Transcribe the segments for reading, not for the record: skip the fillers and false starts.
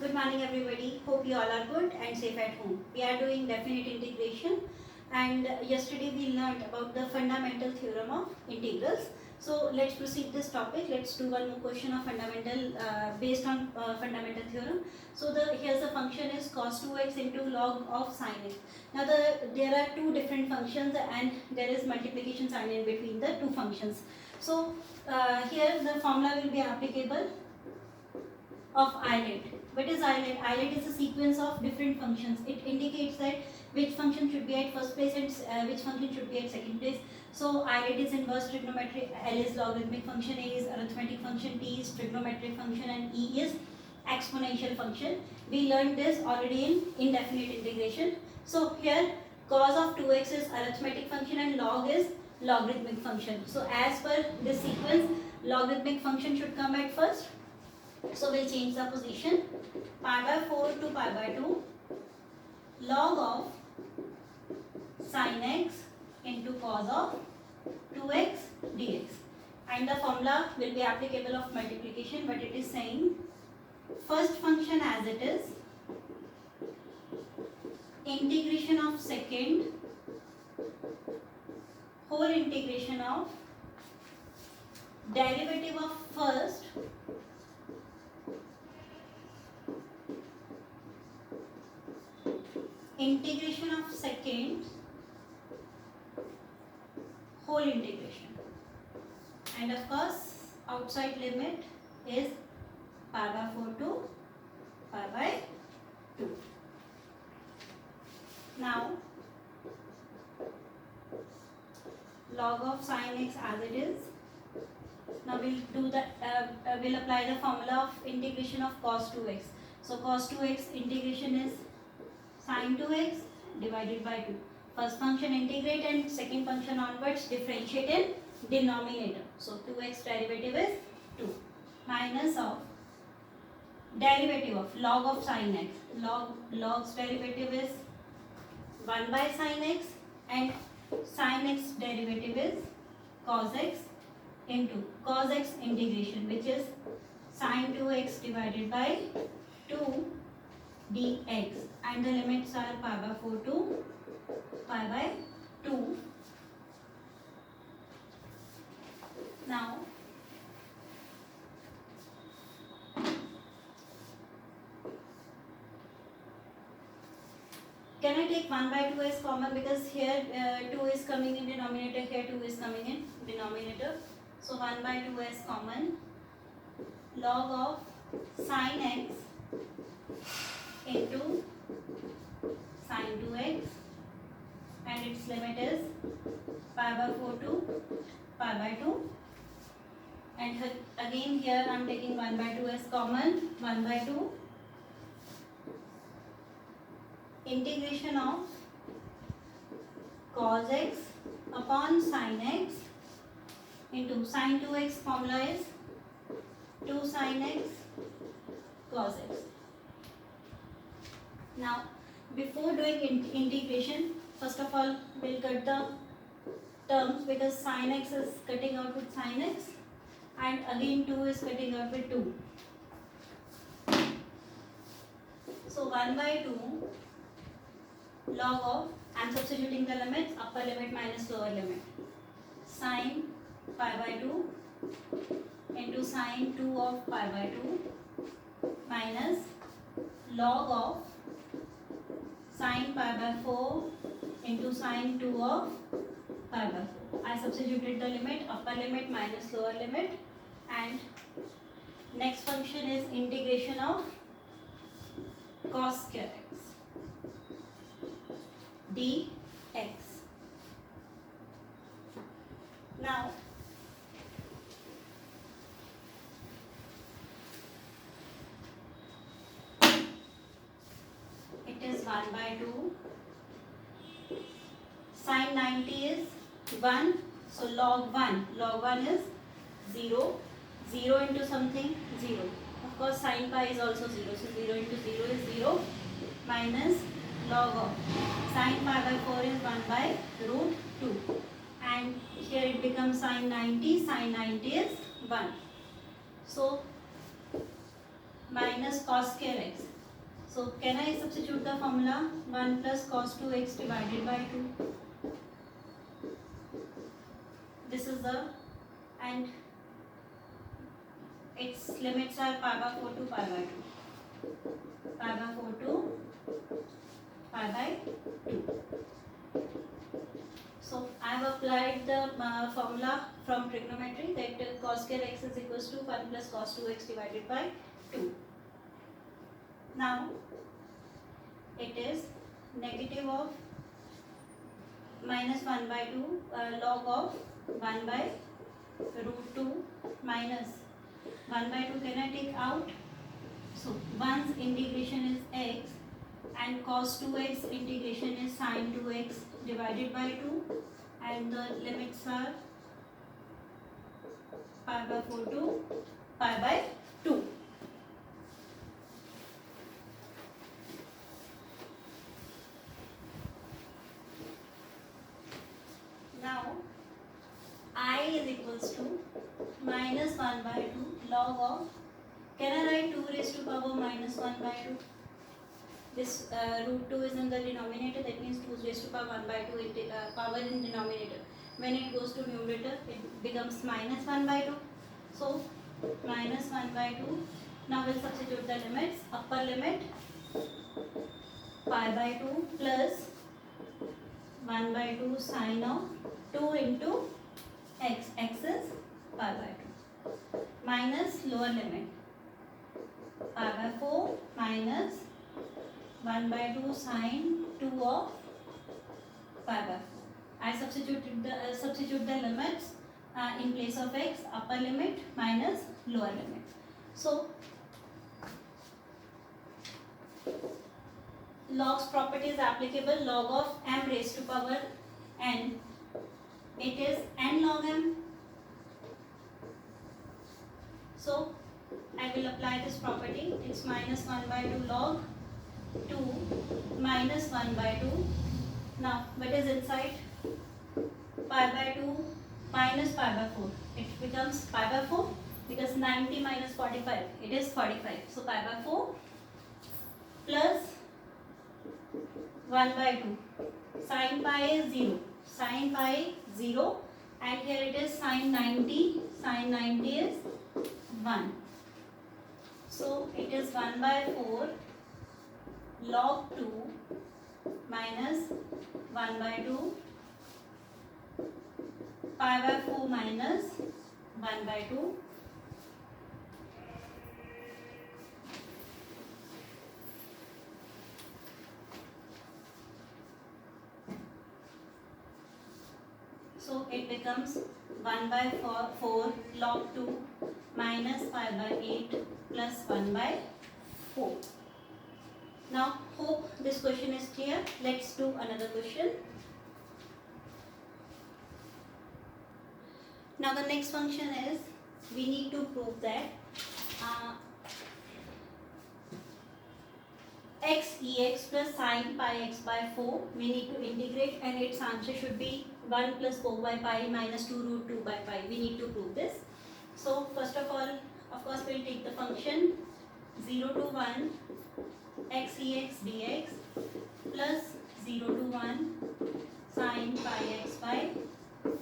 Good morning everybody. Hope you all are good and safe at home. We are doing definite integration and yesterday we learned about the fundamental theorem of integrals. So let's proceed this topic. Let's do one more question of fundamental based on fundamental theorem. So here's the function is cos 2x into log of sin x. Now there are two different functions and there is multiplication sign in between the two functions. So here the formula will be applicable of ilet. What is ilet? Ilet is a sequence of different functions. It indicates that which function should be at first place and which function should be at second place. So ilet is inverse trigonometry, L is logarithmic function, A is arithmetic function, T is trigonometric function and E is exponential function. We learned this already in indefinite integration. So here cos of 2x is arithmetic function and log is logarithmic function. So as per this sequence, logarithmic function should come at first. So we'll change the position. Pi by 4 to pi by 2 log of sin x into cos of 2x dx. And the formula will be applicable of multiplication, but it is saying first function as it is, integration of second, whole integration of derivative of first integration of second, whole integration, and of course outside limit is pi by 4 to pi by 2. Now log of sin x as it is. Now we'll do the we'll apply the formula of integration of cos 2x. So cos 2x integration is sin 2x divided by 2. First function integrate and second function onwards differentiate in denominator. So 2x derivative is 2 minus of derivative of log of sin x. Log's derivative is 1 by sin x and sin x derivative is cos x into cos x integration, which is sin 2x divided by 2 dx, and the limits are pi by 4 to pi by 2. Now can I take 1 by 2 as common, because here 2 is coming in denominator, here 2 is coming in denominator. So 1 by 2 as common. Log of sin x into sin 2x, and its limit is pi by 4 to pi by 2, and again here I am taking 1 by 2 as common. 1 by 2 integration of cos x upon sin x into sin 2x formula is 2 sin x cos x. Now before doing integration, first of all we'll cut the terms, because sin x is cutting out with sin x and again 2 is cutting out with 2. So 1 by 2 log of, I am substituting the limits, upper limit minus lower limit, sin pi by 2 into sin 2 of pi by 2 minus log of sin pi by 4 into sin 2 of pi by 4. I substituted the limit, upper limit minus lower limit, and next function is integration of cos square x dx. Now it is 1 by 2. Sin 90 is 1. So log 1 is 0. 0 into something 0. Of course sin pi is also 0. So 0 into 0 is 0 minus log of sin pi by 4 is 1 by root 2. And here it becomes sin 90. Sin 90 is 1. So minus cos square x. So can I substitute the formula 1 plus cos 2x divided by 2? This is the, and its limits are pi by 4 to pi by 2. Pi by 4 to pi by 2. So I have applied the formula from trigonometry that cos square x is equals to 1 plus cos 2x divided by 2. Now it is negative of minus 1 by 2 log of 1 by root 2 minus 1 by 2 can I take out? So 1's integration is x and cos 2x integration is sin 2x divided by 2 and the limits are pi by 4 to pi by 2. Now I is equals to minus 1 by 2 log of, can I write 2 raised to power minus 1 by 2? This root 2 is in the denominator, that means 2 raised to power 1 by 2 power in denominator. When it goes to numerator, it becomes minus 1 by 2. So minus 1 by 2. Now we'll substitute the limits. Upper limit pi by 2 plus 1 by 2 sine of 2 into x. X is pi by 2. Minus lower limit pi by 4 minus 1 by 2 sine 2 of pi by 4. I substitute the limits in place of x, upper limit minus lower limit. So log's property is applicable. Log of m raised to power n, it is n log m. So I will apply this property. It's minus 1 by 2 log 2 minus 1 by 2. Now what is inside? Pi by 2 minus pi by 4. It becomes pi by 4 because 90 minus 45, it is 45. So pi by 4 plus 1 by 2. Sin pi is 0. Sin pi 0 and here it is sin 90. Sin 90 is 1. So it is 1 by 4 log 2 minus 1 by 2 pi by 4 minus 1 by 2 . So it becomes 1 by 4 log 2 minus pi by 8 plus 1 by 4. Now hope this question is clear. Let's do another question. Now the next function is, we need to prove that x ex plus sin pi x by 4, we need to integrate and its answer should be 1 plus 4 by pi minus 2 root 2 by pi. We need to prove this. So first of all, of course we'll take the function 0 to 1 x ex dx plus 0 to 1 sin pi x by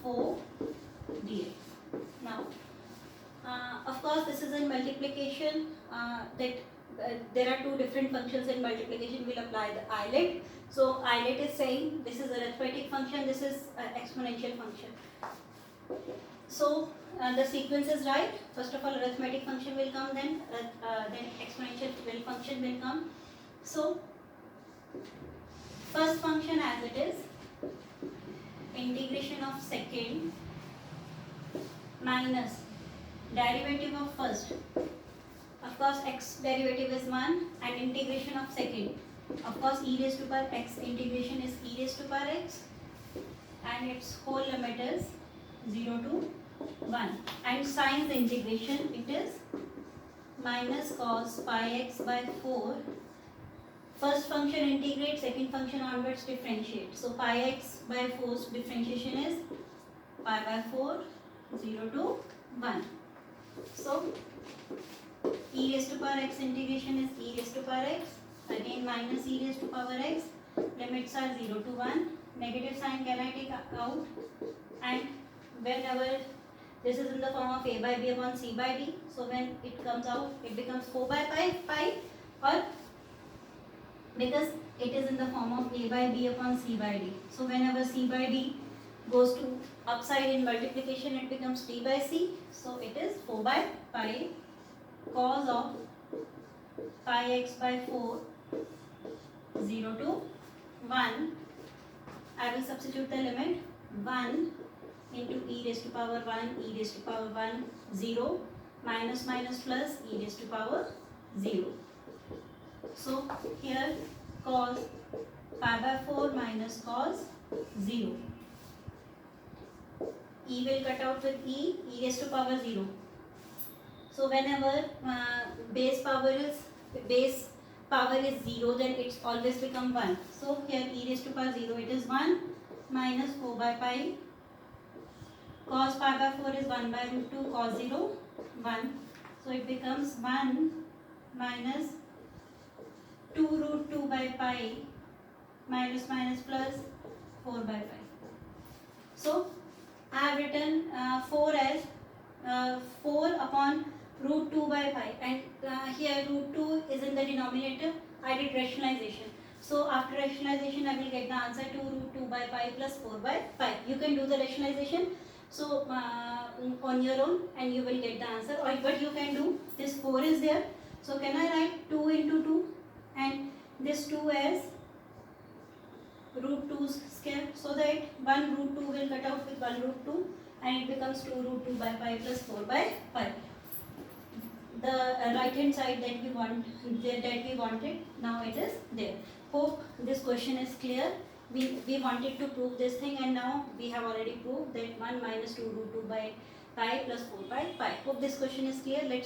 4 dx. Now of course this is in multiplication, there are two different functions in multiplication. We'll apply the eyelet. So eyelet is saying this is arithmetic function, this is exponential function. So the sequence is right. First of all arithmetic function will come, then exponential function will come. So first function as it is, integration of second minus derivative of first. Of course x derivative is 1 and integration of second. Of course e raised to power x integration is e raised to power x and its whole limit is 0 to 1. And sin's integration, it is minus cos pi x by 4. First function integrate, second function onwards differentiate. So pi x by 4's differentiation is pi by 4, 0 to 1. So e raised to power x integration is e raised to power x again minus e raised to power x, limits are 0 to 1, negative sign can I take out, and whenever this is in the form of a by b upon c by d, so when it comes out it becomes 4 by pi, or because it is in the form of a by b upon c by d, so whenever c by d goes to upside in multiplication it becomes t by c, so it is 4 by pi cos of pi x by 4, 0 to 1. I will substitute the limit 1 into e raised to power 1, e raised to power 1, 0, minus minus plus e raised to power 0. So here cos pi by 4 minus cos 0. E will cut out with e raised to power 0. So whenever base power is 0, then it's always become 1. So here e raised to power 0, it is 1 minus 4 by pi. Cos pi by 4 is 1 by root 2, cos 0, 1. So it becomes 1 minus 2 root 2 by pi minus minus plus 4 by pi. So I have written 4 as 4 upon root 2 by pi, and here root 2 is in the denominator. I did rationalization. So after rationalization I will get the answer 2 root 2 by pi plus 4 by pi. You can do the rationalization so on your own and you will get the answer, or what you can do, this 4 is there, so can I write 2 into 2 and this 2 as root 2 square, so that 1 root 2 will cut out with 1 root 2 and it becomes 2 root 2 by pi plus 4 by pi. The right hand side that we wanted, now it is there. Hope this question is clear. We wanted to prove this thing and now we have already proved that 1 minus 2 root 2 by pi plus 4 by pi. Hope this question is clear. Let's